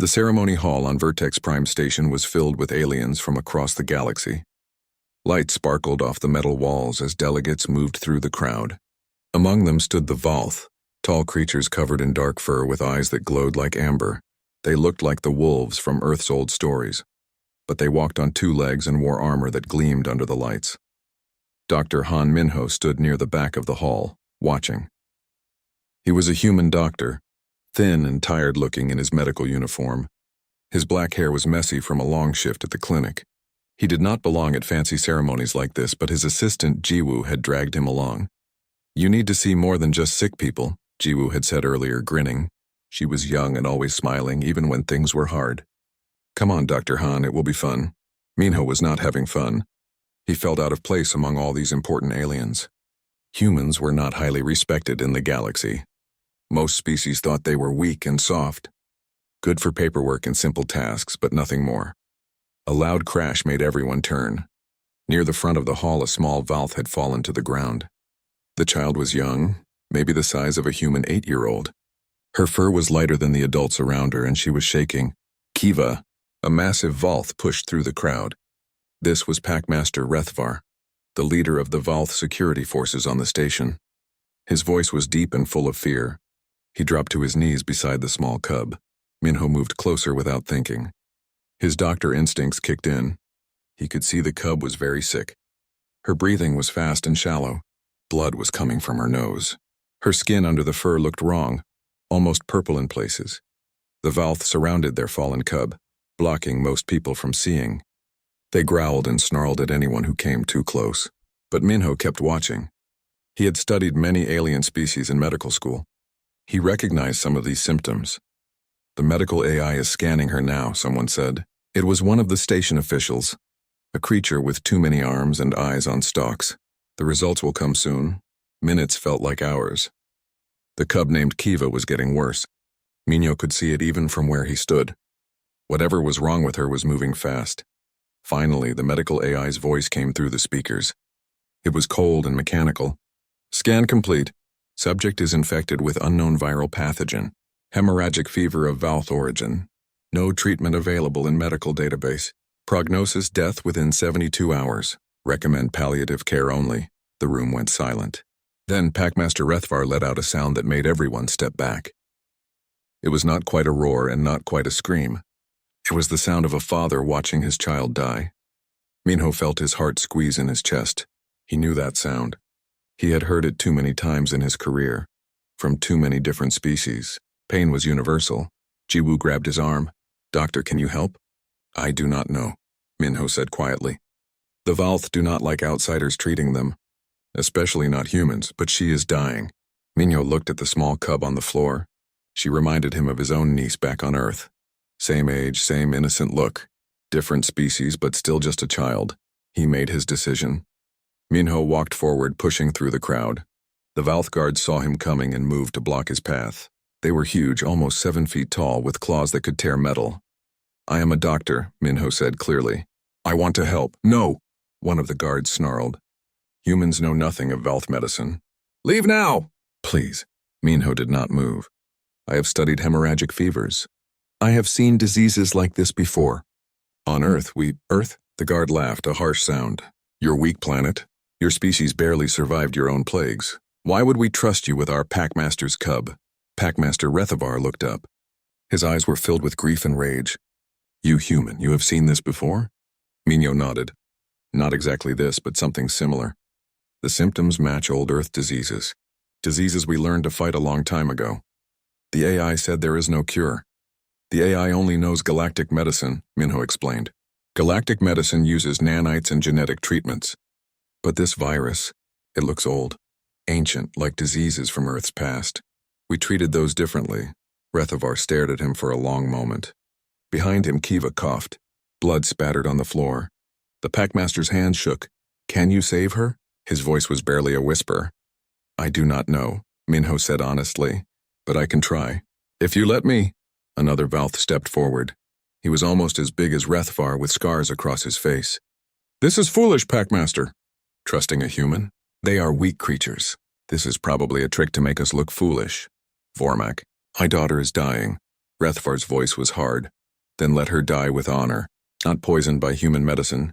The ceremony hall on Vertex Prime Station was filled with aliens from across the galaxy. Light sparkled off the metal walls as delegates moved through the crowd. Among them stood the Valth, tall creatures covered in dark fur with eyes that glowed like amber. They looked like the wolves from Earth's old stories, but they walked on two legs and wore armor that gleamed under the lights. Dr. Han Minho stood near the back of the hall, watching. He was a human doctor, thin and tired-looking in his medical uniform. His black hair was messy from a long shift at the clinic. He did not belong at fancy ceremonies like this, but his assistant, Jiwoo, had dragged him along. "You need to see more than just sick people," Jiwoo had said earlier, grinning. She was young and always smiling, even when things were hard. "Come on, Dr. Han, it will be fun." Minho was not having fun. He felt out of place among all these important aliens. Humans were not highly respected in the galaxy. Most species thought they were weak and soft, good for paperwork and simple tasks, but nothing more. A loud crash made everyone turn. Near the front of the hall, a small Valth had fallen to the ground. The child was young, maybe the size of a human 8-year-old. Her fur was lighter than the adults around her, and she was shaking. Kiva, a massive Valth, pushed through the crowd. This was Packmaster Rethvar, the leader of the Valth security forces on the station. His voice was deep and full of fear. He dropped to his knees beside the small cub. Minho moved closer without thinking. His doctor instincts kicked in. He could see the cub was very sick. Her breathing was fast and shallow. Blood was coming from her nose. Her skin under the fur looked wrong, almost purple in places. The Valth surrounded their fallen cub, blocking most people from seeing. They growled and snarled at anyone who came too close. But Minho kept watching. He had studied many alien species in medical school. He recognized some of these symptoms. "The medical AI is scanning her now," someone said. It was one of the station officials, a creature with too many arms and eyes on stalks. "The results will come soon." Minutes felt like hours. The cub named Kiva was getting worse. Minho could see it even from where he stood. Whatever was wrong with her was moving fast. Finally, the medical AI's voice came through the speakers. It was cold and mechanical. "Scan complete. Subject is infected with unknown viral pathogen. Hemorrhagic fever of Valth origin. No treatment available in medical database. Prognosis death within 72 hours. Recommend palliative care only." The room went silent. Then Packmaster Rethvar let out a sound that made everyone step back. It was not quite a roar and not quite a scream. It was the sound of a father watching his child die. Minho felt his heart squeeze in his chest. He knew that sound. He had heard it too many times in his career, from too many different species. Pain was universal. Jiwoo grabbed his arm. "Doctor, can you help?" "I do not know," Minho said quietly. "The Valth do not like outsiders treating them, especially not humans, but she is dying." Minho looked at the small cub on the floor. She reminded him of his own niece back on Earth. Same age, same innocent look. Different species, but still just a child. He made his decision. Minho walked forward, pushing through the crowd. The Valth guards saw him coming and moved to block his path. They were huge, almost 7 feet tall, with claws that could tear metal. "I am a doctor," Minho said clearly. "I want to help." "No," one of the guards snarled. "Humans know nothing of Valth medicine." "Leave now!" "Please." Minho did not move. "I have studied hemorrhagic fevers. I have seen diseases like this before. On Earth, Earth?" The guard laughed, a harsh sound. "Your weak planet. Your species barely survived your own plagues. Why would we trust you with our Packmaster's cub?" Packmaster Rethvar looked up. His eyes were filled with grief and rage. "You human, you have seen this before?" Minho nodded. "Not exactly this, but something similar. The symptoms match old Earth diseases. Diseases we learned to fight a long time ago. The AI said there is no cure. The AI only knows galactic medicine," Minho explained. "Galactic medicine uses nanites and genetic treatments. But this virus, it looks old, ancient, like diseases from Earth's past. We treated those differently." Rethvar stared at him for a long moment. Behind him, Kiva coughed. Blood spattered on the floor. The Packmaster's hand shook. "Can you save her?" His voice was barely a whisper. "I do not know," Minho said honestly, "but I can try. If you let me." Another Valth stepped forward. He was almost as big as Rethvar, with scars across his face. "This is foolish, Packmaster." "Trusting a human? They are weak creatures. This is probably a trick to make us look foolish." "Vormak, my daughter is dying. Rethvar's voice was hard. Then let her die with honor, not poisoned by human medicine.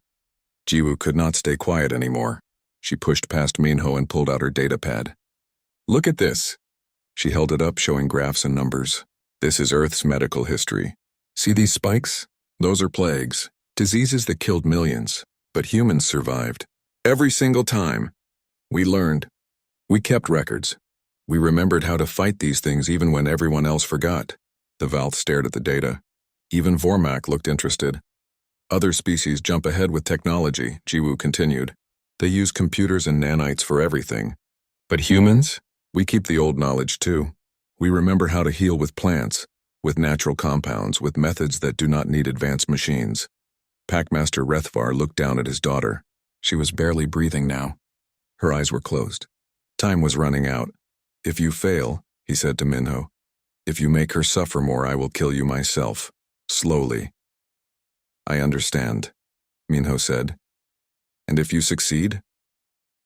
Jiwoo could not stay quiet anymore. She pushed past Minho and pulled out her datapad. Look at this. She held it up, showing graphs and numbers. This is Earth's medical history. See these spikes? Those are plagues, diseases that killed millions, but humans survived. Every single time. We learned. We kept records. We remembered how to fight these things even when everyone else forgot. The Valth stared at the data. Even Vormak looked interested. Other species jump ahead with technology, Jiwoo continued. They use computers and nanites for everything. But humans? We keep the old knowledge too. We remember how to heal with plants, with natural compounds, with methods that do not need advanced machines. Packmaster Rethvar looked down at his daughter. She was barely breathing now. Her eyes were closed. Time was running out. If you fail, he said to Minho, if you make her suffer more, I will kill you myself. Slowly. I understand, Minho said. And if you succeed?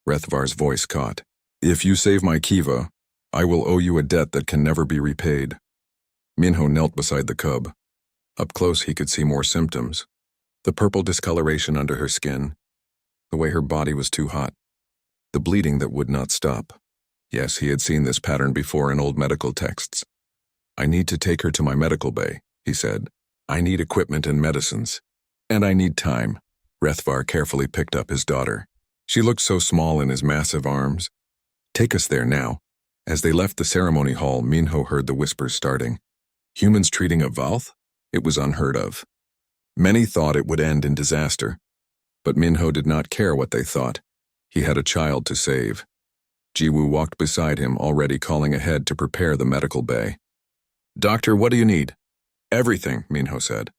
Rethvar's voice caught. If you save my Kiva, I will owe you a debt that can never be repaid. Minho knelt beside the cub. Up close he could see more symptoms. The purple discoloration under her skin, the way her body was too hot, the bleeding that would not stop. Yes, he had seen this pattern before in old medical texts. I need to take her to my medical bay, he said. I need equipment and medicines. And I need time. Rethvar carefully picked up his daughter. She looked so small in his massive arms. Take us there now. As they left the ceremony hall, Minho heard the whispers starting. Humans treating a Valth? It was unheard of. Many thought it would end in disaster. But Minho did not care what they thought. He had a child to save. Jiwoo walked beside him, already calling ahead to prepare the medical bay. Doctor, what do you need? Everything, Minho said.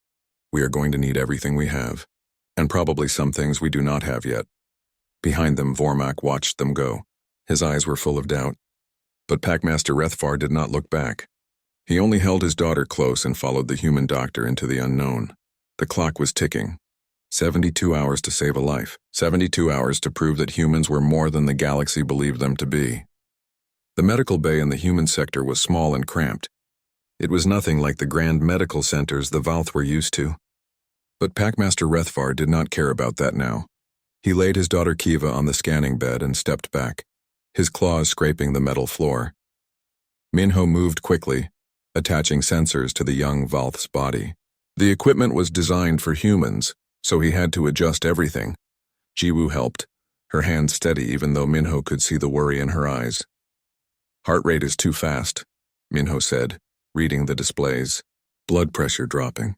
We are going to need everything we have, and probably some things we do not have yet. Behind them, Vormak watched them go. His eyes were full of doubt. But Packmaster Rethvar did not look back. He only held his daughter close and followed the human doctor into the unknown. The clock was ticking. 72 hours to save a life. 72 hours to prove that humans were more than the galaxy believed them to be. The medical bay in the human sector was small and cramped. It was nothing like the grand medical centers the Valth were used to. But Packmaster Rethvar did not care about that now. He laid his daughter Kiva on the scanning bed and stepped back, his claws scraping the metal floor. Minho moved quickly, attaching sensors to the young Valth's body. The equipment was designed for humans, so he had to adjust everything. Jiwoo helped, her hands steady even though Minho could see the worry in her eyes. Heart rate is too fast, Minho said, reading the displays. Blood pressure dropping.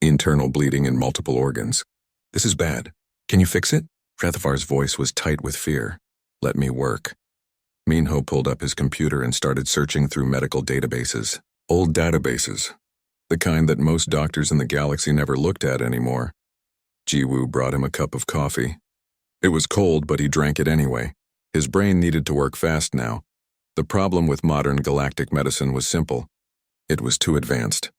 Internal bleeding in multiple organs. This is bad. Can you fix it? Rethvar's voice was tight with fear. Let me work. Minho pulled up his computer and started searching through medical databases. Old databases. The kind that most doctors in the galaxy never looked at anymore. Jiwoo brought him a cup of coffee. It was cold, but he drank it anyway. His brain needed to work fast now. The problem with modern galactic medicine was simple. It was too advanced.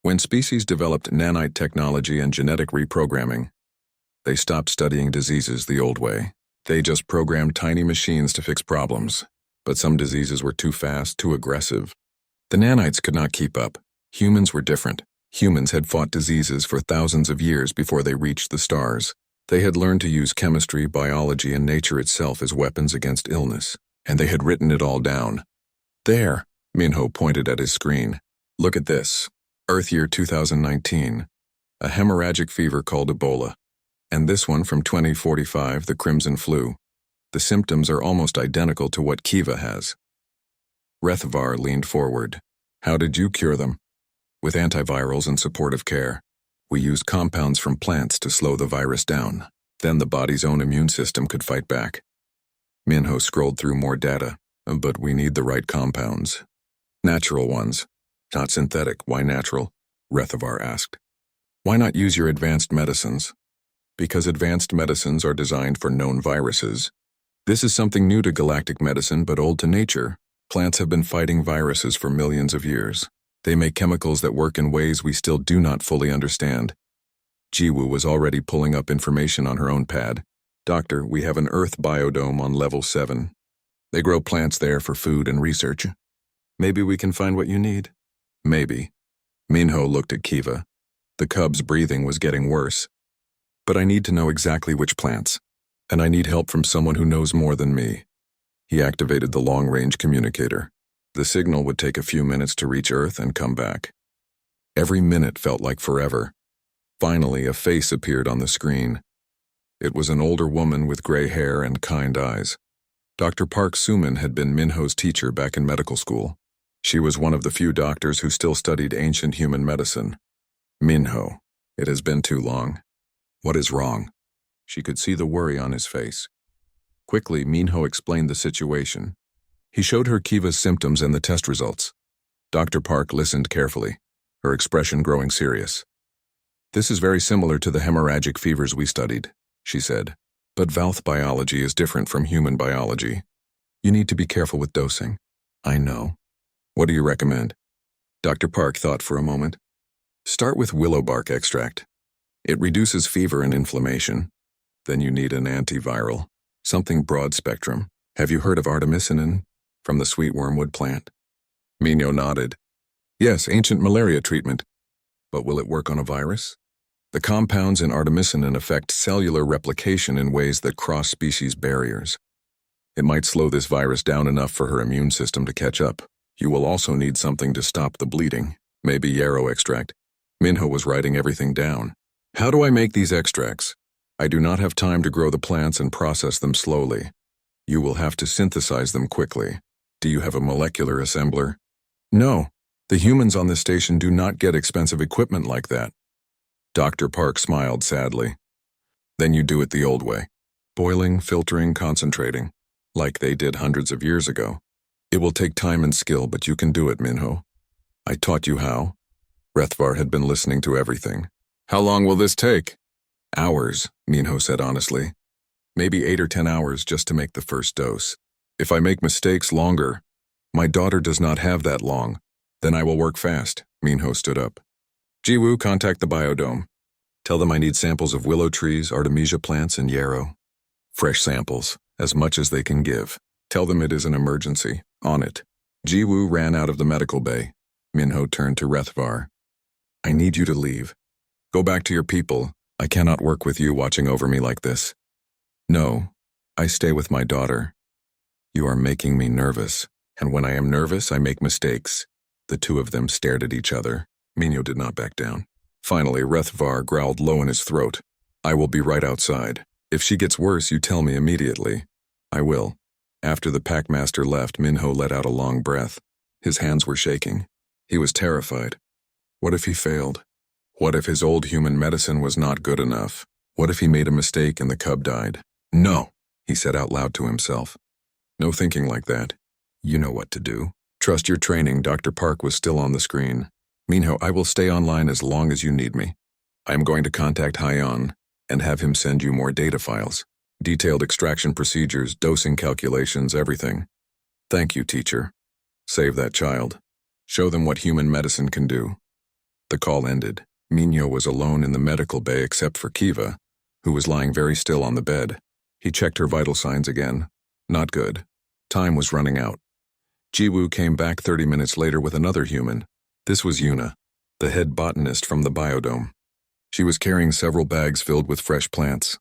When species developed nanite technology and genetic reprogramming, they stopped studying diseases the old way. They just programmed tiny machines to fix problems. But some diseases were too fast, too aggressive. The nanites could not keep up. Humans were different. Humans had fought diseases for thousands of years before they reached the stars. They had learned to use chemistry, biology, and nature itself as weapons against illness, and they had written it all down. There, Minho pointed at his screen. Look at this. Earth year 2019. A hemorrhagic fever called Ebola. And this one from 2045, the Crimson Flu. The symptoms are almost identical to what Kiva has. Rethvar leaned forward. How did you cure them? With antivirals and supportive care. We used compounds from plants to slow the virus down. Then the body's own immune system could fight back. Minho scrolled through more data, but we need the right compounds. Natural ones. Not synthetic. Why natural? Rethvar asked. Why not use your advanced medicines? Because advanced medicines are designed for known viruses. This is something new to galactic medicine but old to nature. Plants have been fighting viruses for millions of years. They make chemicals that work in ways we still do not fully understand. Jiwoo was already pulling up information on her own pad. Doctor, we have an Earth biodome on level 7. They grow plants there for food and research. Maybe we can find what you need. Maybe. Minho looked at Kiva. The cub's breathing was getting worse. But I need to know exactly which plants. And I need help from someone who knows more than me. He activated the long-range communicator. The signal would take a few minutes to reach Earth and come back. Every minute felt like forever. Finally, a face appeared on the screen. It was an older woman with gray hair and kind eyes. Dr. Park Suman had been Minho's teacher back in medical school. She was one of the few doctors who still studied ancient human medicine. Minho, it has been too long. What is wrong? She could see the worry on his face. Quickly, Minho explained the situation. He showed her Kiva's symptoms and the test results. Dr. Park listened carefully, her expression growing serious. This is very similar to the hemorrhagic fevers we studied, she said. But Valth biology is different from human biology. You need to be careful with dosing. I know. What do you recommend? Dr. Park thought for a moment. Start with willow bark extract. It reduces fever and inflammation. Then you need an antiviral, something broad spectrum. Have you heard of artemisinin from the sweet wormwood plant? Minho nodded. Yes, ancient malaria treatment. But will it work on a virus? The compounds in artemisinin affect cellular replication in ways that cross species barriers. It might slow this virus down enough for her immune system to catch up. You will also need something to stop the bleeding, maybe yarrow extract. Minho was writing everything down. How do I make these extracts? I do not have time to grow the plants and process them slowly. You will have to synthesize them quickly. Do you have a molecular assembler? No, the humans on this station do not get expensive equipment like that. Dr. Park smiled sadly. Then you do it the old way. Boiling, filtering, concentrating, like they did hundreds of years ago. It will take time and skill, but you can do it, Minho. I taught you how. Rethvar had been listening to everything. How long will this take? Hours, Minho said honestly. Maybe 8 or 10 hours just to make the first dose. If I make mistakes longer, my daughter does not have that long, then I will work fast. Minho stood up. Jiwoo, contact the biodome. Tell them I need samples of willow trees, artemisia plants, and yarrow. Fresh samples, as much as they can give. Tell them it is an emergency. On it. Jiwoo ran out of the medical bay. Minho turned to Rethvar. I need you to leave. Go back to your people. I cannot work with you watching over me like this. No, I stay with my daughter. You are making me nervous, and when I am nervous, I make mistakes. The two of them stared at each other. Minho did not back down. Finally, Rethvar growled low in his throat. I will be right outside. If she gets worse, you tell me immediately. I will. After the packmaster left, Minho let out a long breath. His hands were shaking. He was terrified. What if he failed? What if his old human medicine was not good enough? What if he made a mistake and the cub died? No, he said out loud to himself. No thinking like that. You know what to do. Trust your training. Dr. Park was still on the screen. Minho, I will stay online as long as you need me. I am going to contact Hyon and have him send you more data files. Detailed extraction procedures, dosing calculations, everything. Thank you, teacher. Save that child. Show them what human medicine can do. The call ended. Minho was alone in the medical bay except for Kiva, who was lying very still on the bed. He checked her vital signs again. Not good. Time was running out. Jiwoo came back 30 minutes later with another human. This was Yuna, the head botanist from the biodome. She was carrying several bags filled with fresh plants.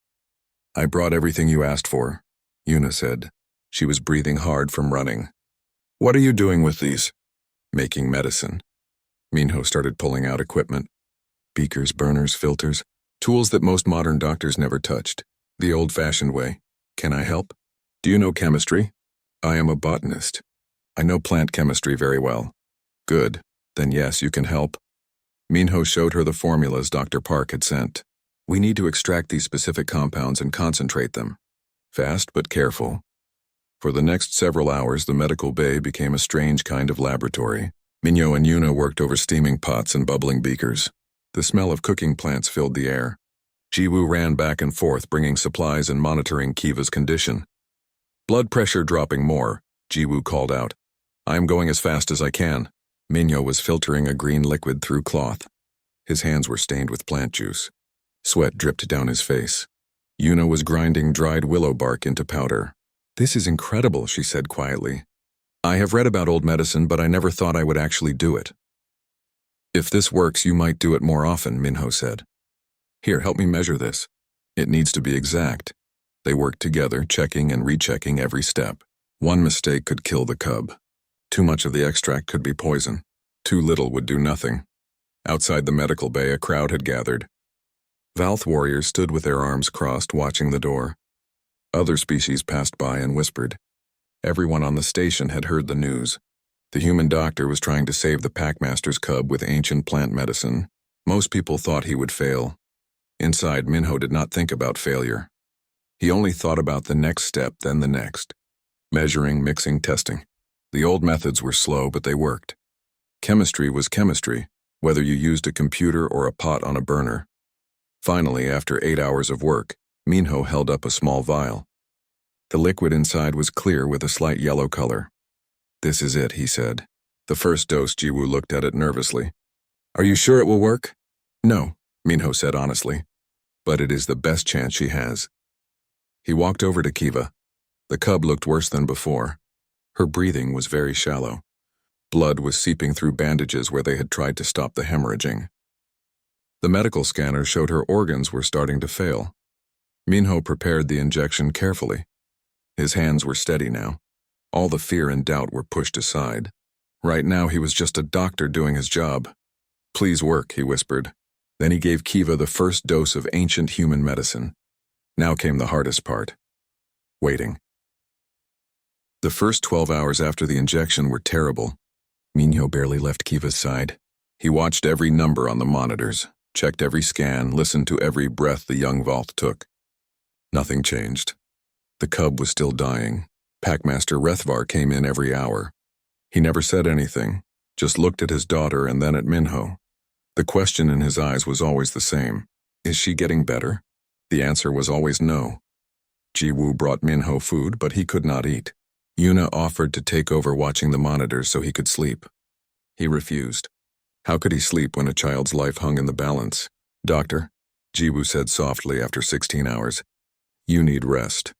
I brought everything you asked for, Yuna said. She was breathing hard from running. What are you doing with these? Making medicine. Minho started pulling out equipment. Beakers, burners, filters, tools that most modern doctors never touched. The old-fashioned way. Can I help? Do you know chemistry? I am a botanist. I know plant chemistry very well. Good. Then yes, you can help. Minho showed her the formulas Dr. Park had sent. We need to extract these specific compounds and concentrate them. Fast but careful. For the next several hours, the medical bay became a strange kind of laboratory. Minho and Yuna worked over steaming pots and bubbling beakers. The smell of cooking plants filled the air. Jiwoo ran back and forth, bringing supplies and monitoring Kiva's condition. Blood pressure dropping more, Jiwoo called out. I am going as fast as I can. Minho was filtering a green liquid through cloth. His hands were stained with plant juice. Sweat dripped down his face. Yuna was grinding dried willow bark into powder. This is incredible, she said quietly. I have read about old medicine, but I never thought I would actually do it. If this works, you might do it more often, Minho said. Here, help me measure this. It needs to be exact. They worked together, checking and rechecking every step. One mistake could kill the cub. Too much of the extract could be poison. Too little would do nothing. Outside the medical bay, a crowd had gathered. Valth warriors stood with their arms crossed, watching the door. Other species passed by and whispered. Everyone on the station had heard the news. The human doctor was trying to save the Packmaster's cub with ancient plant medicine. Most people thought he would fail. Inside, Minho did not think about failure. He only thought about the next step, then the next. Measuring, mixing, testing. The old methods were slow, but they worked. Chemistry was chemistry, whether you used a computer or a pot on a burner. Finally, after 8 hours of work, Minho held up a small vial. The liquid inside was clear with a slight yellow color. This is it, he said. The first dose, Jiwoo looked at it nervously. Are you sure it will work? No, Minho said honestly, but it is the best chance she has. He walked over to Kiva. The cub looked worse than before. Her breathing was very shallow. Blood was seeping through bandages where they had tried to stop the hemorrhaging. The medical scanner showed her organs were starting to fail. Minho prepared the injection carefully. His hands were steady now. All the fear and doubt were pushed aside. Right now he was just a doctor doing his job. Please work, he whispered. Then he gave Kiva the first dose of ancient human medicine. Now came the hardest part. Waiting. The first 12 hours after the injection were terrible. Minho barely left Kiva's side. He watched every number on the monitors, checked every scan, listened to every breath the young Valth took. Nothing changed. The cub was still dying. Packmaster Rethvar came in every hour. He never said anything, just looked at his daughter and then at Minho. The question in his eyes was always the same. Is she getting better? The answer was always no. Jiwoo brought Minho food, but he could not eat. Yuna offered to take over watching the monitors so he could sleep. He refused. How could he sleep when a child's life hung in the balance? Doctor, Jiwoo said softly after 16 hours, you need rest.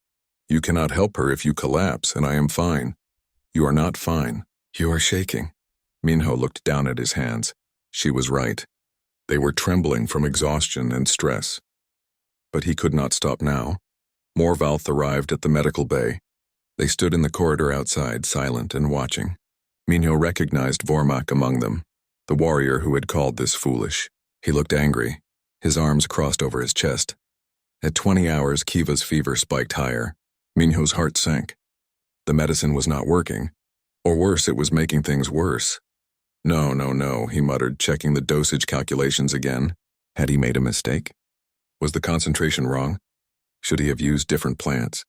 You cannot help her if you collapse, and I am fine. You are not fine. You are shaking. Minho looked down at his hands. She was right. They were trembling from exhaustion and stress. But he could not stop now. More Valth arrived at the medical bay. They stood in the corridor outside, silent and watching. Minho recognized Vormak among them, the warrior who had called this foolish. He looked angry, his arms crossed over his chest. At 20 hours, Kiva's fever spiked higher. Minho's heart sank. The medicine was not working. Or worse, it was making things worse. No, he muttered, checking the dosage calculations again. Had he made a mistake? Was the concentration wrong? Should he have used different plants?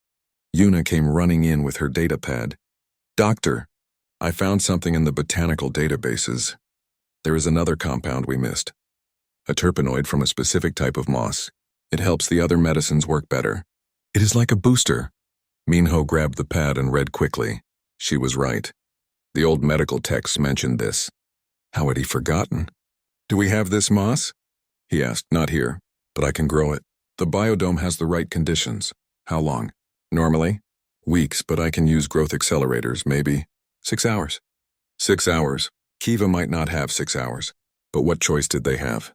Yuna came running in with her data pad. Doctor, I found something in the botanical databases. There is another compound we missed. A terpenoid from a specific type of moss. It helps the other medicines work better. It is like a booster. Minho grabbed the pad and read quickly. She was right. The old medical texts mentioned this. How had he forgotten? Do we have this moss? He asked. Not here, but I can grow it. The biodome has the right conditions. How long? Normally, weeks, but I can use growth accelerators, maybe 6 hours. 6 hours. Kiva might not have 6 hours, but what choice did they have?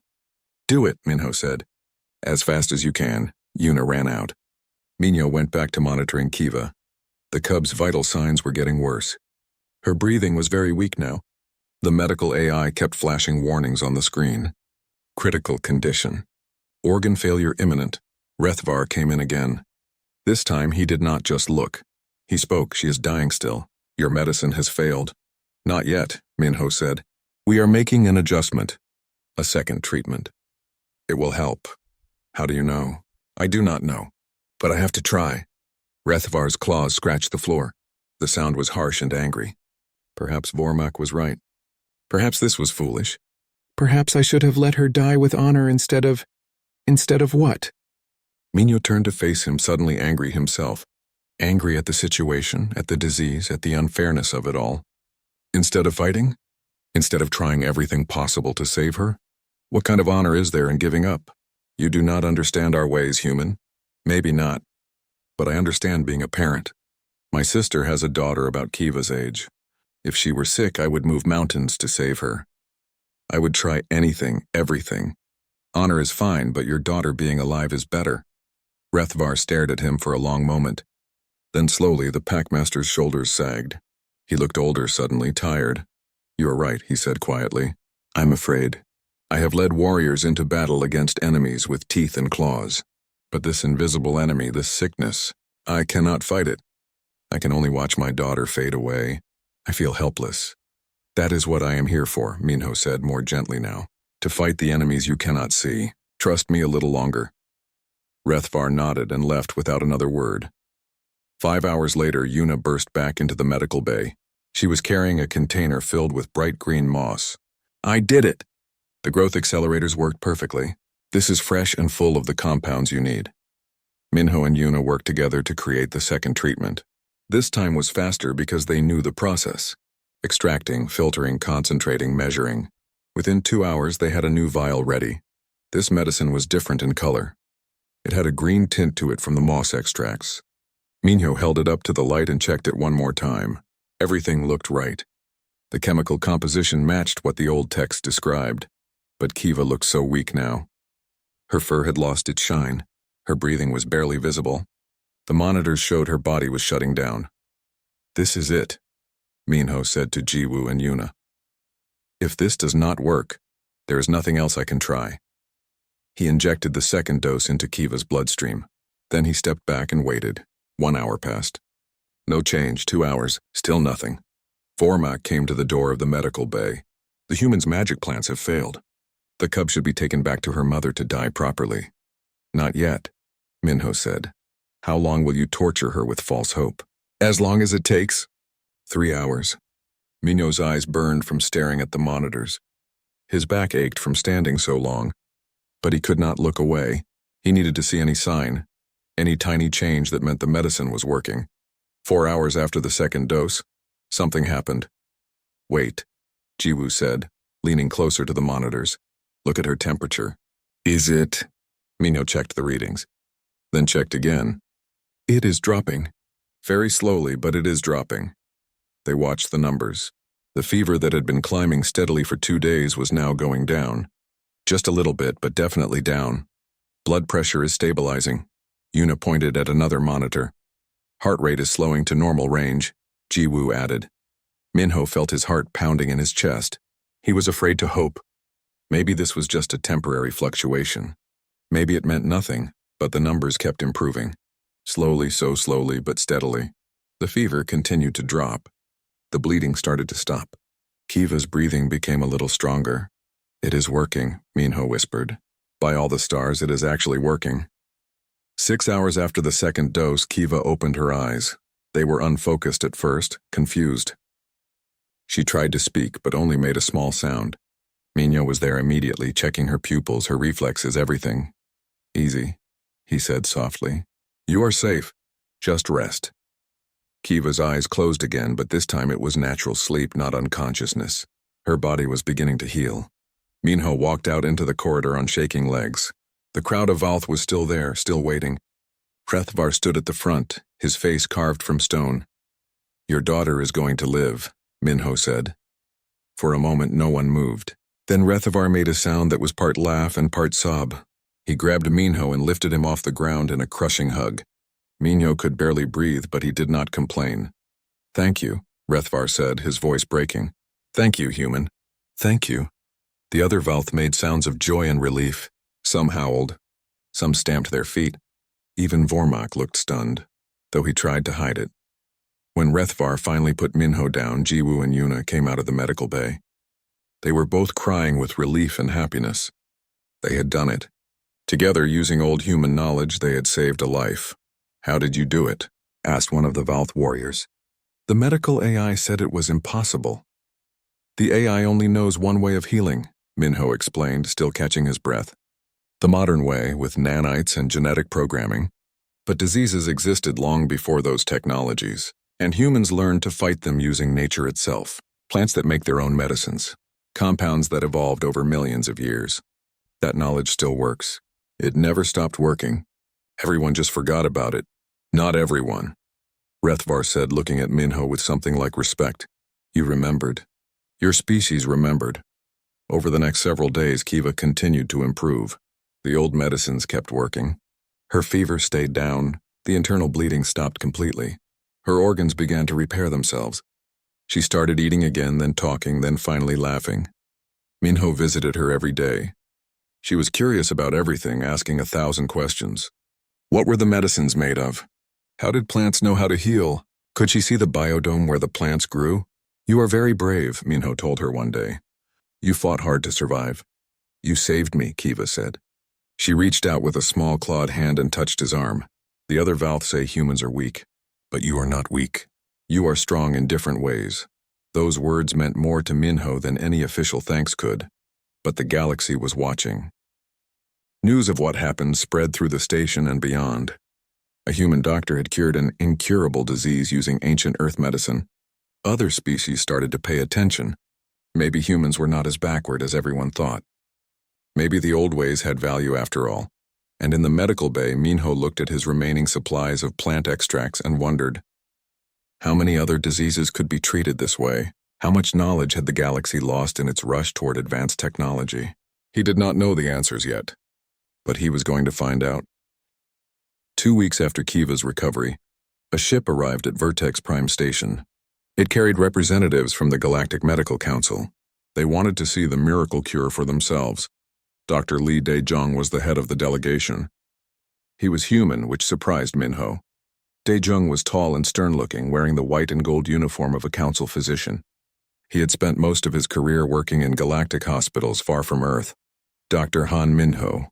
Do it, Minho said. As fast as you can. Yuna ran out. Minho went back to monitoring Kiva. The cub's vital signs were getting worse. Her breathing was very weak now. The medical AI kept flashing warnings on the screen. Critical condition. Organ failure imminent. Rethvar came in again. This time he did not just look. He spoke. She is dying still. Your medicine has failed. Not yet, Minho said. We are making an adjustment. A second treatment. It will help. How do you know? I do not know. But I have to try. Rethvar's claws scratched the floor. The sound was harsh and angry. Perhaps Vormak was right. Perhaps this was foolish. Perhaps I should have let her die with honor instead of what? Minho turned to face him, suddenly angry himself. Angry at the situation, at the disease, at the unfairness of it all. Instead of fighting? Instead of trying everything possible to save her? What kind of honor is there in giving up? You do not understand our ways, human. Maybe not. But I understand being a parent. My sister has a daughter about Kiva's age. If she were sick, I would move mountains to save her. I would try anything, everything. Honor is fine, but your daughter being alive is better. Rethvar stared at him for a long moment. Then slowly the packmaster's shoulders sagged. He looked older suddenly, tired. You are right, he said quietly. I'm afraid. I have led warriors into battle against enemies with teeth and claws. But this invisible enemy, this sickness, I cannot fight it. I can only watch my daughter fade away. I feel helpless. That is what I am here for, Minho said more gently now. To fight the enemies you cannot see. Trust me a little longer. Rethvar nodded and left without another word. 5 hours later, Yuna burst back into the medical bay. She was carrying a container filled with bright green moss. I did it! The growth accelerators worked perfectly. This is fresh and full of the compounds you need. Minho and Yuna worked together to create the second treatment. This time was faster because they knew the process. Extracting, filtering, concentrating, measuring. Within 2 hours, they had a new vial ready. This medicine was different in color. It had a green tint to it from the moss extracts. Minho held it up to the light and checked it one more time. Everything looked right. The chemical composition matched what the old text described. But Kiva looked so weak now. Her fur had lost its shine. Her breathing was barely visible. The monitors showed her body was shutting down. This is it, Minho said to Jiwoo and Yuna. If this does not work, there is nothing else I can try. He injected the second dose into Kiva's bloodstream. Then he stepped back and waited. 1 hour passed. No change, 2 hours, still nothing. Vormak came to the door of the medical bay. The human's magic plants have failed. The cub should be taken back to her mother to die properly. Not yet, Minho said. How long will you torture her with false hope? As long as it takes. 3 hours. Minho's eyes burned from staring at the monitors. His back ached from standing so long. But he could not look away. He needed to see any sign, any tiny change that meant the medicine was working. 4 hours after the second dose, something happened. Wait, Jiwoo said, leaning closer to the monitors. Look at her temperature. Is it? Minho checked the readings. Then checked again. It is dropping. Very slowly, but it is dropping. They watched the numbers. The fever that had been climbing steadily for 2 days was now going down. Just a little bit, but definitely down. Blood pressure is stabilizing. Yuna pointed at another monitor. Heart rate is slowing to normal range, Jiwoo added. Minho felt his heart pounding in his chest. He was afraid to hope. Maybe this was just a temporary fluctuation. Maybe it meant nothing, but the numbers kept improving. Slowly, so slowly, but steadily. The fever continued to drop. The bleeding started to stop. Kiva's breathing became a little stronger. It is working, Minho whispered. By all the stars, it is actually working. 6 hours after the second dose, Kiva opened her eyes. They were unfocused at first, confused. She tried to speak, but only made a small sound. Minho was there immediately, checking her pupils, her reflexes, everything. Easy, he said softly. You are safe. Just rest. Kiva's eyes closed again, but this time it was natural sleep, not unconsciousness. Her body was beginning to heal. Minho walked out into the corridor on shaking legs. The crowd of Valth was still there, still waiting. Rethvar stood at the front, his face carved from stone. Your daughter is going to live, Minho said. For a moment no one moved. Then Rethvar made a sound that was part laugh and part sob. He grabbed Minho and lifted him off the ground in a crushing hug. Minho could barely breathe, but he did not complain. Thank you, Rethvar said, his voice breaking. Thank you, human. Thank you. The other Valth made sounds of joy and relief. Some howled. Some stamped their feet. Even Vormak looked stunned, though he tried to hide it. When Rethvar finally put Minho down, Jiwoo and Yuna came out of the medical bay. They were both crying with relief and happiness. They had done it. Together, using old human knowledge, they had saved a life. How did you do it? Asked one of the Valth warriors. The medical AI said it was impossible. The AI only knows one way of healing, Minho explained, still catching his breath. The modern way, with nanites and genetic programming. But diseases existed long before those technologies, and humans learned to fight them using nature itself. Plants that make their own medicines. Compounds that evolved over millions of years. That knowledge still works. It never stopped working. Everyone just forgot about it. Not everyone. Rethvar said, looking at Minho with something like respect. You remembered. Your species remembered. Over the next several days, Kiva continued to improve. The old medicines kept working. Her fever stayed down, the internal bleeding stopped completely. Her organs began to repair themselves. She started eating again, then talking, then finally laughing. Minho visited her every day. She was curious about everything, asking 1,000 questions. What were the medicines made of? How did plants know how to heal? Could she see the biodome where the plants grew? You are very brave, Minho told her one day. You fought hard to survive. You saved me, Kiva said. She reached out with a small clawed hand and touched his arm. The other Valth say humans are weak. But you are not weak. You are strong in different ways. Those words meant more to Minho than any official thanks could. But the galaxy was watching. News of what happened spread through the station and beyond. A human doctor had cured an incurable disease using ancient Earth medicine. Other species started to pay attention. Maybe humans were not as backward as everyone thought. Maybe the old ways had value after all. And in the medical bay, Minho looked at his remaining supplies of plant extracts and wondered, how many other diseases could be treated this way? How much knowledge had the galaxy lost in its rush toward advanced technology? He did not know the answers yet, but he was going to find out. 2 weeks after Kiva's recovery, a ship arrived at Vertex Prime Station. It carried representatives from the Galactic Medical Council. They wanted to see the miracle cure for themselves. Dr. Lee Dae-jung was the head of the delegation. He was human, which surprised Minho. Dae-jung was tall and stern-looking, wearing the white and gold uniform of a council physician. He had spent most of his career working in galactic hospitals far from Earth. Dr. Han Minho,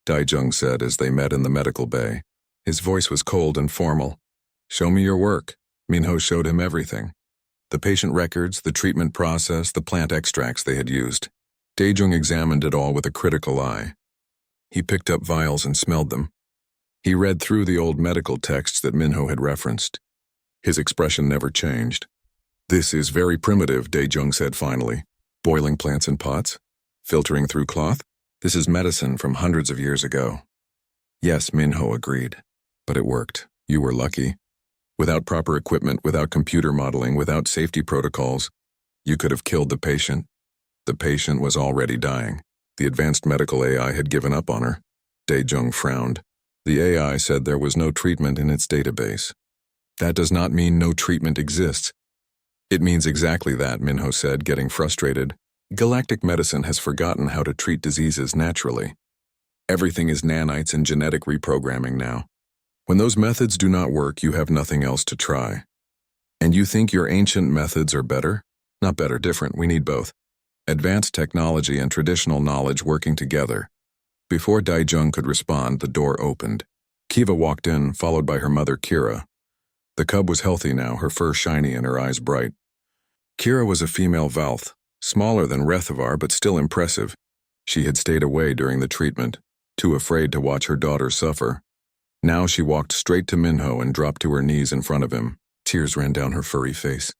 Dae-jung said as they met in the medical bay. His voice was cold and formal. Show me your work. Minho showed him everything. The patient records, the treatment process, the plant extracts they had used. Dae-jung examined it all with a critical eye. He picked up vials and smelled them. He read through the old medical texts that Minho had referenced. His expression never changed. This is very primitive, Dae-jung said finally. Boiling plants in pots? Filtering through cloth? This is medicine from hundreds of years ago. Yes, Minho agreed. But it worked. You were lucky. Without proper equipment, without computer modeling, without safety protocols, you could have killed the patient. The patient was already dying. The advanced medical AI had given up on her. Dae-jung frowned. The AI said there was no treatment in its database. That does not mean no treatment exists. It means exactly that, Minho said, getting frustrated. Galactic medicine has forgotten how to treat diseases naturally. Everything is nanites and genetic reprogramming now. When those methods do not work, you have nothing else to try. And you think your ancient methods are better? Not better, different. We need both. Advanced technology and traditional knowledge working together. Before Dae-jung could respond, the door opened. Kiva walked in, followed by her mother, Kira. The cub was healthy now, her fur shiny and her eyes bright. Kira was a female Valth, smaller than Rethavar but still impressive. She had stayed away during the treatment, too afraid to watch her daughter suffer. Now she walked straight to Minho and dropped to her knees in front of him. Tears ran down her furry face.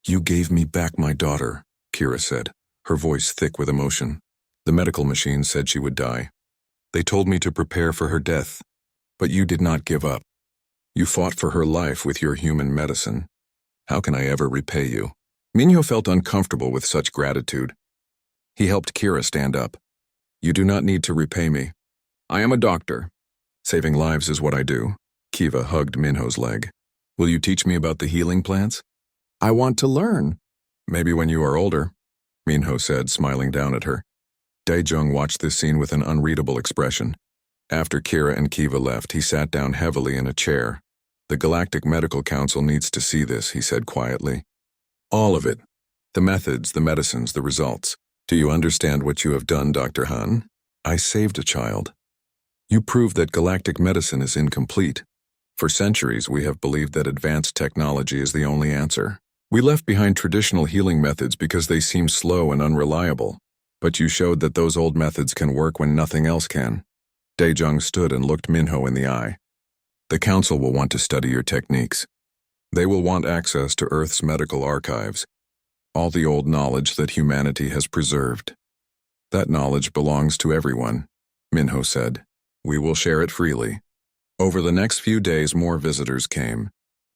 You gave me back my daughter, Kira said, her voice thick with emotion. The medical machine said she would die. They told me to prepare for her death, but you did not give up. You fought for her life with your human medicine. How can I ever repay you? Minho felt uncomfortable with such gratitude. He helped Kira stand up. You do not need to repay me. I am a doctor. Saving lives is what I do. Kiva hugged Minho's leg. Will you teach me about the healing plants? I want to learn. Maybe when you are older, Minho said, smiling down at her. Dae-jung watched this scene with an unreadable expression. After Kira and Kiva left, he sat down heavily in a chair. The Galactic Medical Council needs to see this, he said quietly. All of it. The methods, the medicines, the results. Do you understand what you have done, Dr. Han? I saved a child. You proved that galactic medicine is incomplete. For centuries, we have believed that advanced technology is the only answer. We left behind traditional healing methods because they seem slow and unreliable. But you showed that those old methods can work when nothing else can. Dae-jung stood and looked Minho in the eye. The Council will want to study your techniques. They will want access to Earth's medical archives. All the old knowledge that humanity has preserved. That knowledge belongs to everyone, Minho said. We will share it freely. Over the next few days, more visitors came.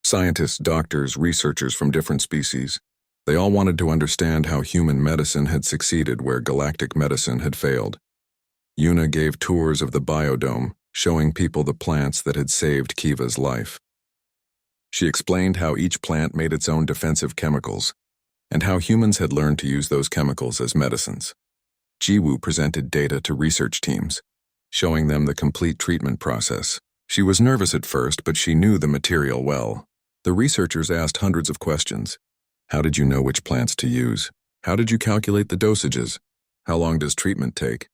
Scientists, doctors, researchers from different species. They all wanted to understand how human medicine had succeeded where galactic medicine had failed. Yuna gave tours of the biodome, showing people the plants that had saved Kiva's life. She explained how each plant made its own defensive chemicals, and how humans had learned to use those chemicals as medicines. Jiwoo presented data to research teams, showing them the complete treatment process. She was nervous at first, but she knew the material well. The researchers asked hundreds of questions. How did you know which plants to use? How did you calculate the dosages? How long does treatment take?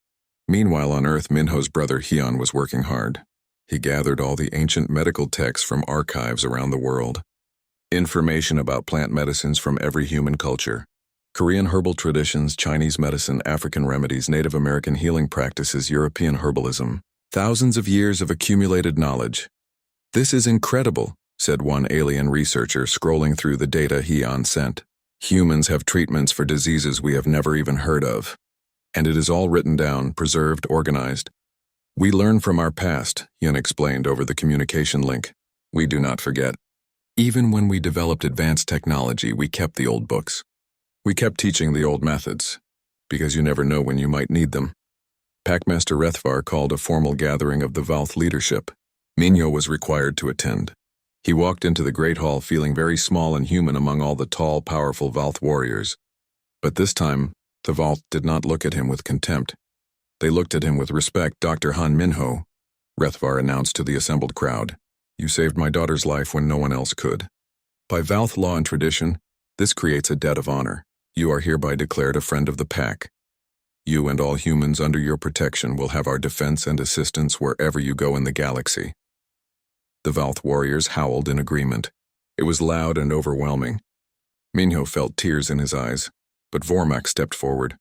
Meanwhile, on Earth, Minho's brother Hyun was working hard. He gathered all the ancient medical texts from archives around the world. Information about plant medicines from every human culture. Korean herbal traditions, Chinese medicine, African remedies, Native American healing practices, European herbalism. Thousands of years of accumulated knowledge. This is incredible, said one alien researcher scrolling through the data Hyun sent. Humans have treatments for diseases we have never even heard of. And it is all written down, preserved, organized. We learn from our past, Hyun explained over the communication link. We do not forget. Even when we developed advanced technology, we kept the old books. We kept teaching the old methods, because you never know when you might need them. Packmaster Rethvar called a formal gathering of the Valth leadership. Minho was required to attend. He walked into the great hall feeling very small and human among all the tall, powerful Valth warriors. But this time, the Valth did not look at him with contempt. They looked at him with respect. Dr. Han Minho, Rethvar announced to the assembled crowd. You saved my daughter's life when no one else could. By Valth law and tradition, this creates a debt of honor. You are hereby declared a friend of the pack. You and all humans under your protection will have our defense and assistance wherever you go in the galaxy. The Valth warriors howled in agreement. It was loud and overwhelming. Minho felt tears in his eyes, but Vormak stepped forward.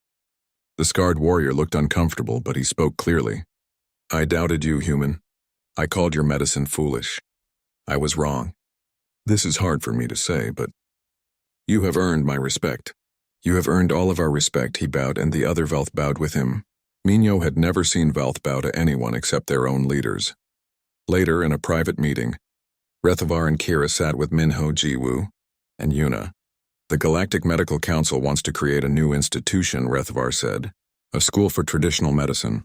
The scarred warrior looked uncomfortable, but he spoke clearly. I doubted you, human. I called your medicine foolish. I was wrong. This is hard for me to say, but you have earned my respect. You have earned all of our respect, he bowed, and the other Valth bowed with him. Minho had never seen Valth bow to anyone except their own leaders. Later, in a private meeting, Rethvar and Kira sat with Minho, Jiwoo, and Yuna. The Galactic Medical Council wants to create a new institution, Rethvar said. A school for traditional medicine.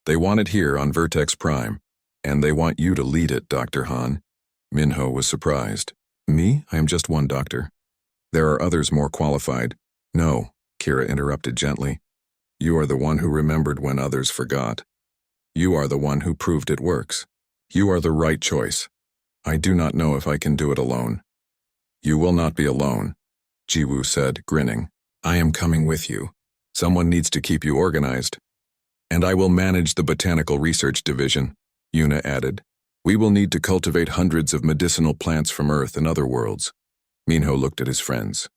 They want it here on Vertex Prime, and they want you to lead it, Dr. Han. Minho was surprised. Me? I am just one doctor. There are others more qualified. No, Kira interrupted gently. You are the one who remembered when others forgot. You are the one who proved it works. You are the right choice. I do not know if I can do it alone. You will not be alone, Jiwoo said, grinning. I am coming with you. Someone needs to keep you organized. And I will manage the Botanical Research Division, Yuna added. We will need to cultivate hundreds of medicinal plants from Earth and other worlds. Minho looked at his friends.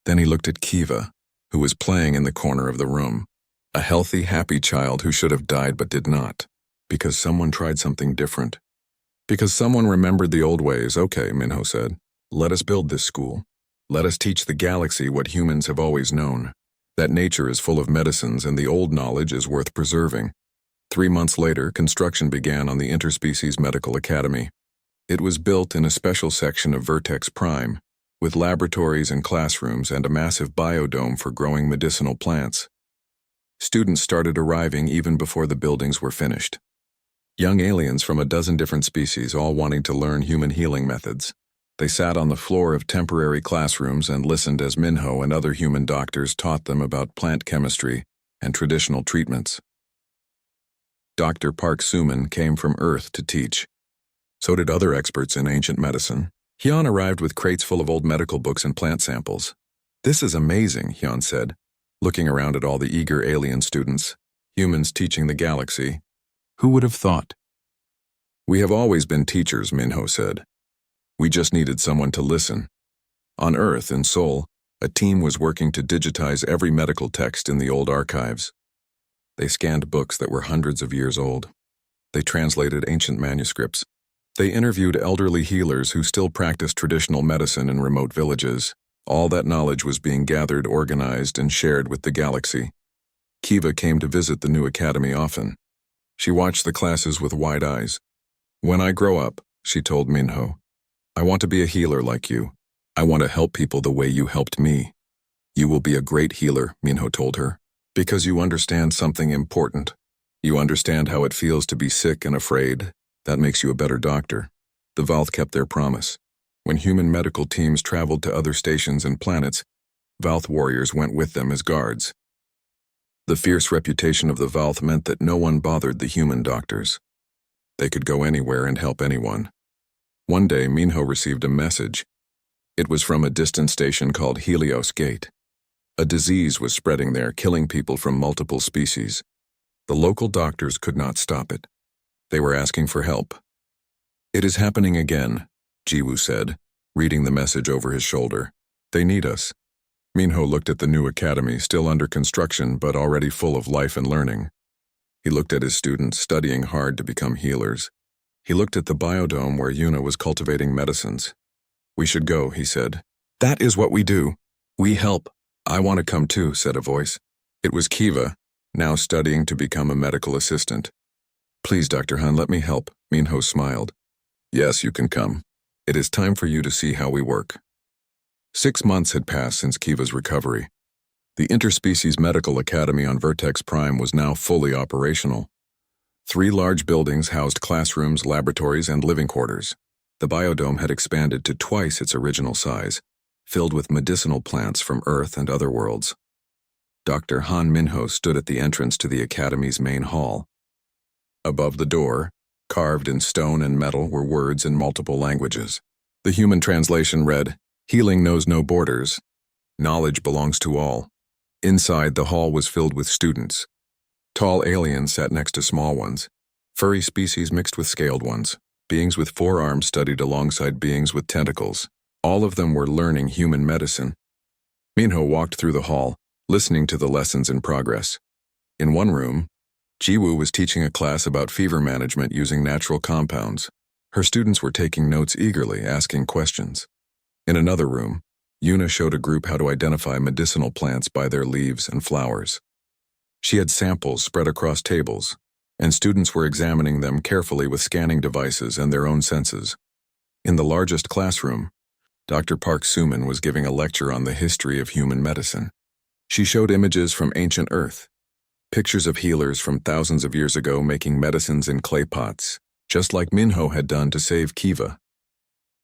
Then he looked at Kiva, who was playing in the corner of the room. A healthy, happy child who should have died but did not. Because someone tried something different. Because someone remembered the old ways. Okay, Minho said. Let us build this school. Let us teach the galaxy what humans have always known. That nature is full of medicines and the old knowledge is worth preserving. 3 months later, construction began on the Interspecies Medical Academy. It was built in a special section of Vertex Prime, with laboratories and classrooms and a massive biodome for growing medicinal plants. Students started arriving even before the buildings were finished. Young aliens from a dozen different species, all wanting to learn human healing methods. They sat on the floor of temporary classrooms and listened as Minho and other human doctors taught them about plant chemistry and traditional treatments. Dr. Park Suman came from Earth to teach. So did other experts in ancient medicine. Hyun arrived with crates full of old medical books and plant samples. This is amazing, Hyun said, looking around at all the eager alien students, humans teaching the galaxy. Who would have thought? We have always been teachers, Minho said. We just needed someone to listen. On Earth, in Seoul, a team was working to digitize every medical text in the old archives. They scanned books that were hundreds of years old. They translated ancient manuscripts. They interviewed elderly healers who still practiced traditional medicine in remote villages. All that knowledge was being gathered, organized, and shared with the galaxy. Kiva came to visit the new academy often. She watched the classes with wide eyes. When I grow up, she told Minho, I want to be a healer like you. I want to help people the way you helped me. You will be a great healer, Minho told her, because you understand something important. You understand how it feels to be sick and afraid. That makes you a better doctor. The Valth kept their promise. When human medical teams traveled to other stations and planets, Valth warriors went with them as guards. The fierce reputation of the Valth meant that no one bothered the human doctors. They could go anywhere and help anyone. One day, Minho received a message. It was from a distant station called Helios Gate. A disease was spreading there, killing people from multiple species. The local doctors could not stop it. They were asking for help. It is happening again, Jiwoo said, reading the message over his shoulder. They need us. Minho looked at the new academy, still under construction but already full of life and learning. He looked at his students, studying hard to become healers. He looked at the biodome where Yuna was cultivating medicines. We should go, he said. That is what we do. We help. I want to come too, said a voice. It was Kiva, now studying to become a medical assistant. Please, Dr. Han, let me help, Minho smiled. Yes, you can come. It is time for you to see how we work. 6 months had passed since Kiva's recovery. The Interspecies Medical Academy on Vertex Prime was now fully operational. 3 large buildings housed classrooms, laboratories, and living quarters. The biodome had expanded to twice its original size, filled with medicinal plants from Earth and other worlds. Dr. Han Minho stood at the entrance to the Academy's main hall. Above the door, carved in stone and metal, were words in multiple languages. The human translation read, "Healing knows no borders. Knowledge belongs to all." Inside, the hall was filled with students. Tall aliens sat next to small ones. Furry species mixed with scaled ones. Beings with 4 arms studied alongside beings with tentacles. All of them were learning human medicine. Minho walked through the hall, listening to the lessons in progress. In one room, Jiwoo was teaching a class about fever management using natural compounds. Her students were taking notes eagerly, asking questions. In another room, Yuna showed a group how to identify medicinal plants by their leaves and flowers. She had samples spread across tables, and students were examining them carefully with scanning devices and their own senses. In the largest classroom, Dr. Park Suman was giving a lecture on the history of human medicine. She showed images from ancient Earth, pictures of healers from thousands of years ago making medicines in clay pots, just like Minho had done to save Kiva.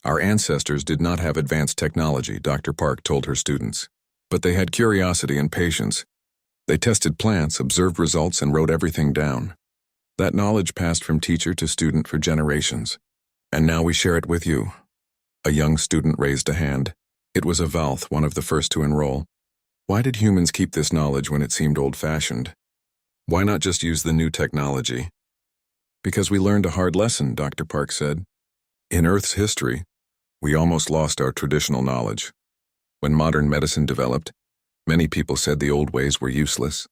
Our ancestors did not have advanced technology, Dr. Park told her students, but they had curiosity and patience. They tested plants, observed results, and wrote everything down. That knowledge passed from teacher to student for generations. And now we share it with you. A young student raised a hand. It was a Valth, one of the first to enroll. Why did humans keep this knowledge when it seemed old-fashioned? Why not just use the new technology? Because we learned a hard lesson, Dr. Park said. In Earth's history, we almost lost our traditional knowledge. When modern medicine developed, many people said the old ways were useless.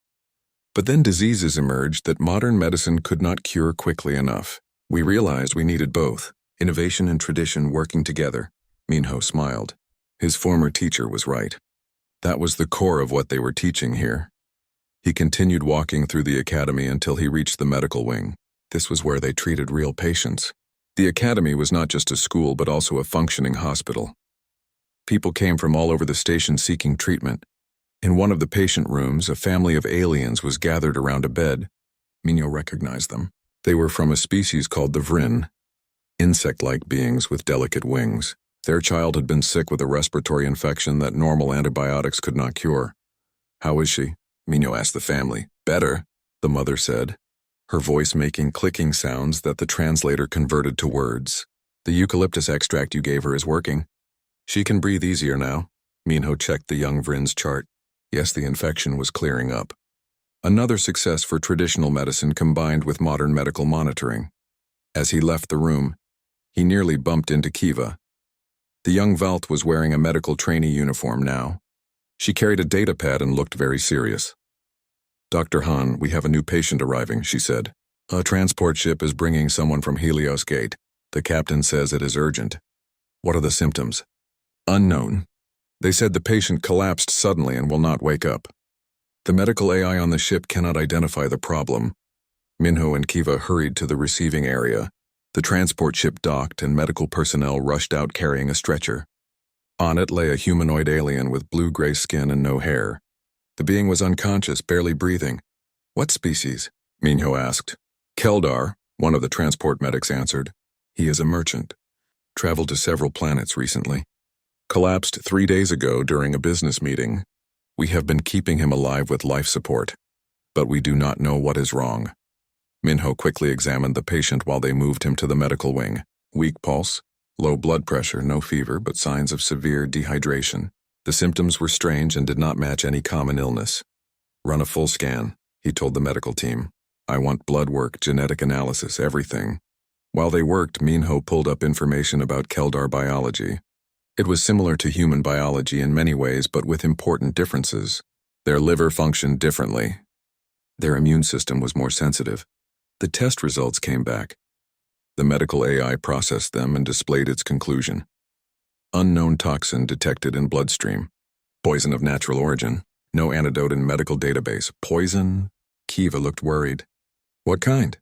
But then diseases emerged that modern medicine could not cure quickly enough. We realized we needed both, innovation and tradition working together. Minho smiled. His former teacher was right. That was the core of what they were teaching here. He continued walking through the academy until he reached the medical wing. This was where they treated real patients. The academy was not just a school but also a functioning hospital. People came from all over the station seeking treatment. In one of the patient rooms, a family of aliens was gathered around a bed. Minho recognized them. They were from a species called the Vryn, insect-like beings with delicate wings. Their child had been sick with a respiratory infection that normal antibiotics could not cure. How is she? Minho asked the family. Better, the mother said, her voice making clicking sounds that the translator converted to words. The eucalyptus extract you gave her is working. She can breathe easier now. Minho checked the young Vryn's chart. Yes, the infection was clearing up. Another success for traditional medicine combined with modern medical monitoring. As he left the room, he nearly bumped into Kiva. The young Valth was wearing a medical trainee uniform now. She carried a datapad and looked very serious. Dr. Han, we have a new patient arriving, she said. A transport ship is bringing someone from Helios Gate. The captain says it is urgent. What are the symptoms? Unknown. They said the patient collapsed suddenly and will not wake up. The medical AI on the ship cannot identify the problem. Minho and Kiva hurried to the receiving area. The transport ship docked and medical personnel rushed out carrying a stretcher. On it lay a humanoid alien with blue-gray skin and no hair. The being was unconscious, barely breathing. "What species?" Minho asked. "Keldar," one of the transport medics answered. "He is a merchant. Traveled to several planets recently. Collapsed 3 days ago during a business meeting. We have been keeping him alive with life support, but we do not know what is wrong." Minho quickly examined the patient while they moved him to the medical wing. Weak pulse, low blood pressure, no fever, but signs of severe dehydration. The symptoms were strange and did not match any common illness. "Run a full scan," he told the medical team. "I want blood work, genetic analysis, everything." While they worked, Minho pulled up information about Keldar biology. It was similar to human biology in many ways, but with important differences. Their liver functioned differently. Their immune system was more sensitive. The test results came back. The medical AI processed them and displayed its conclusion. Unknown toxin detected in bloodstream. Poison of natural origin. No antidote in medical database. Poison? Kiva looked worried. "What kind?"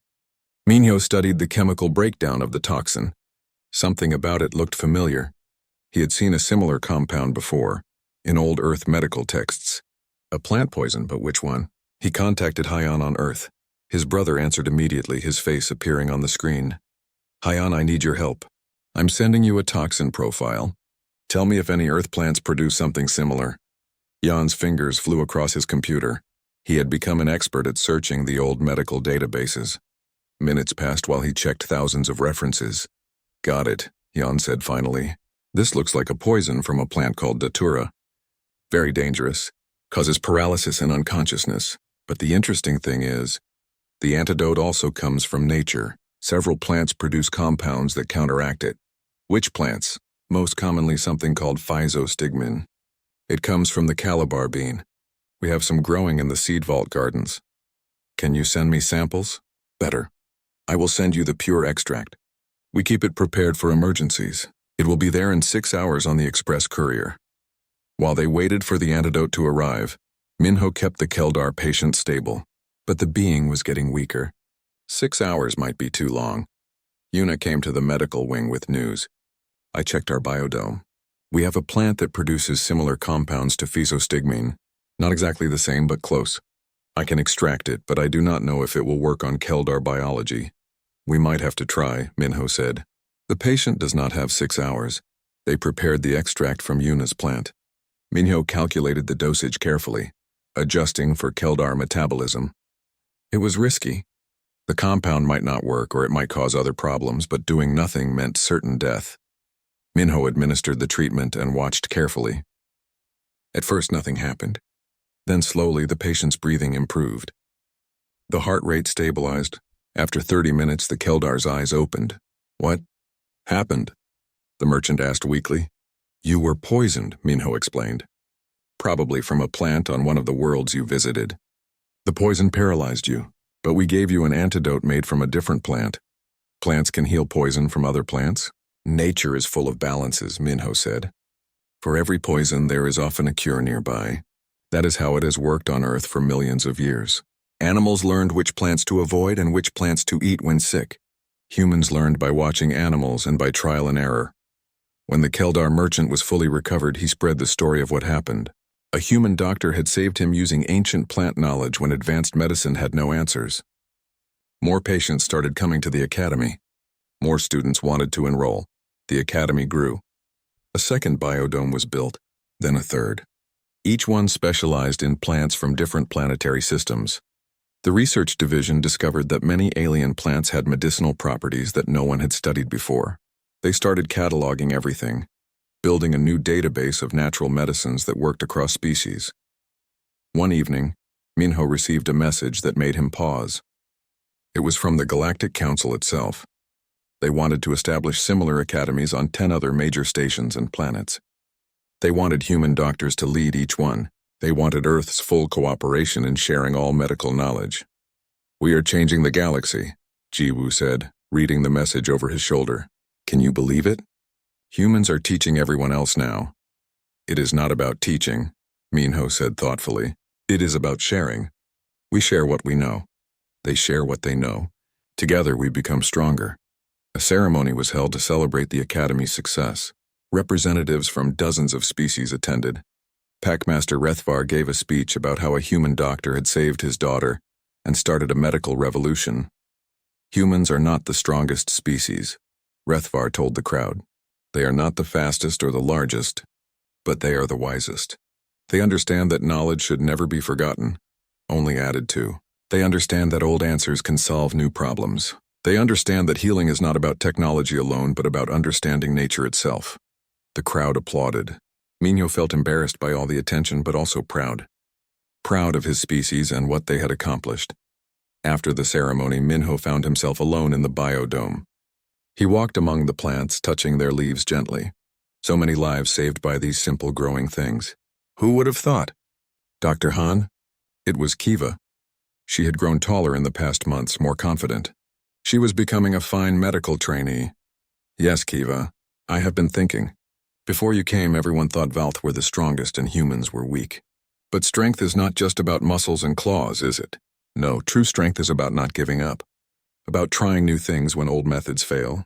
Minho studied the chemical breakdown of the toxin. Something about it looked familiar. He had seen a similar compound before, in old Earth medical texts. A plant poison, but which one? He contacted Hyan on Earth. His brother answered immediately, his face appearing on the screen. "Hyan, I need your help. I'm sending you a toxin profile. Tell me if any Earth plants produce something similar." Jan's fingers flew across his computer. He had become an expert at searching the old medical databases. Minutes passed while he checked thousands of references. "Got it," Jan said finally. "This looks like a poison from a plant called datura. Very dangerous. Causes paralysis and unconsciousness. But the interesting thing is, the antidote also comes from nature. Several plants produce compounds that counteract it. Which plants? Most commonly something called physostigmine. It comes from the calabar bean. We have some growing in the seed vault gardens. Can you send me samples? Better. I will send you the pure extract. We keep it prepared for emergencies. It will be there in 6 hours on the express courier." While they waited for the antidote to arrive, Minho kept the Keldar patient stable, but the being was getting weaker. 6 hours might be too long. Yuna came to the medical wing with news. "I checked our biodome. We have a plant that produces similar compounds to physostigmine. Not exactly the same, but close. I can extract it, but I do not know if it will work on Keldar biology. We might have to try," Minho said. "The patient does not have 6 hours. They prepared the extract from Yuna's plant." Minho calculated the dosage carefully, adjusting for Keldar metabolism. It was risky. The compound might not work or it might cause other problems, but doing nothing meant certain death. Minho administered the treatment and watched carefully. At first nothing happened. Then slowly the patient's breathing improved. The heart rate stabilized. After 30 minutes the Keldar's eyes opened. "What happened?" the merchant asked weakly. "You were poisoned," Minho explained. "Probably from a plant on one of the worlds you visited. The poison paralyzed you, but we gave you an antidote made from a different plant. Plants can heal poison from other plants. Nature is full of balances," Minho said. "For every poison there is often a cure nearby. That is how it has worked on Earth for millions of years. Animals learned which plants to avoid and which plants to eat when sick. Humans learned by watching animals and by trial and error. When the Keldar merchant was fully recovered, he spread the story of what happened. A human doctor had saved him using ancient plant knowledge when advanced medicine had no answers. More patients started coming to the academy. More students wanted to enroll. The academy grew. A second biodome was built, then a third. Each one specialized in plants from different planetary systems. The research division discovered that many alien plants had medicinal properties that no one had studied before. They started cataloging everything, building a new database of natural medicines that worked across species. One evening, Minho received a message that made him pause. It was from the Galactic Council itself. They wanted to establish similar academies on 10 other major stations and planets. They wanted human doctors to lead each one. They wanted Earth's full cooperation in sharing all medical knowledge. "We are changing the galaxy," Jiwoo said, reading the message over his shoulder. "Can you believe it? Humans are teaching everyone else now." "It is not about teaching," Minho said thoughtfully. "It is about sharing. We share what we know. They share what they know. Together we become stronger." A ceremony was held to celebrate the Academy's success. Representatives from dozens of species attended. Packmaster Rethvar gave a speech about how a human doctor had saved his daughter and started a medical revolution. Humans are not the strongest species, Rethvar told the crowd. They are not the fastest or the largest, but they are the wisest. They understand that knowledge should never be forgotten, only added to. They understand that old answers can solve new problems. They understand that healing is not about technology alone, but about understanding nature itself. The crowd applauded. Minho felt embarrassed by all the attention, but also proud. Proud of his species and what they had accomplished. After the ceremony, Minho found himself alone in the biodome. He walked among the plants, touching their leaves gently. So many lives saved by these simple growing things. Who would have thought? Dr. Han? It was Kiva. She had grown taller in the past months, more confident. She was becoming a fine medical trainee. Yes, Kiva, I have been thinking. Before you came, everyone thought Valth were the strongest and humans were weak. But strength is not just about muscles and claws, is it? No, true strength is about not giving up. About trying new things when old methods fail.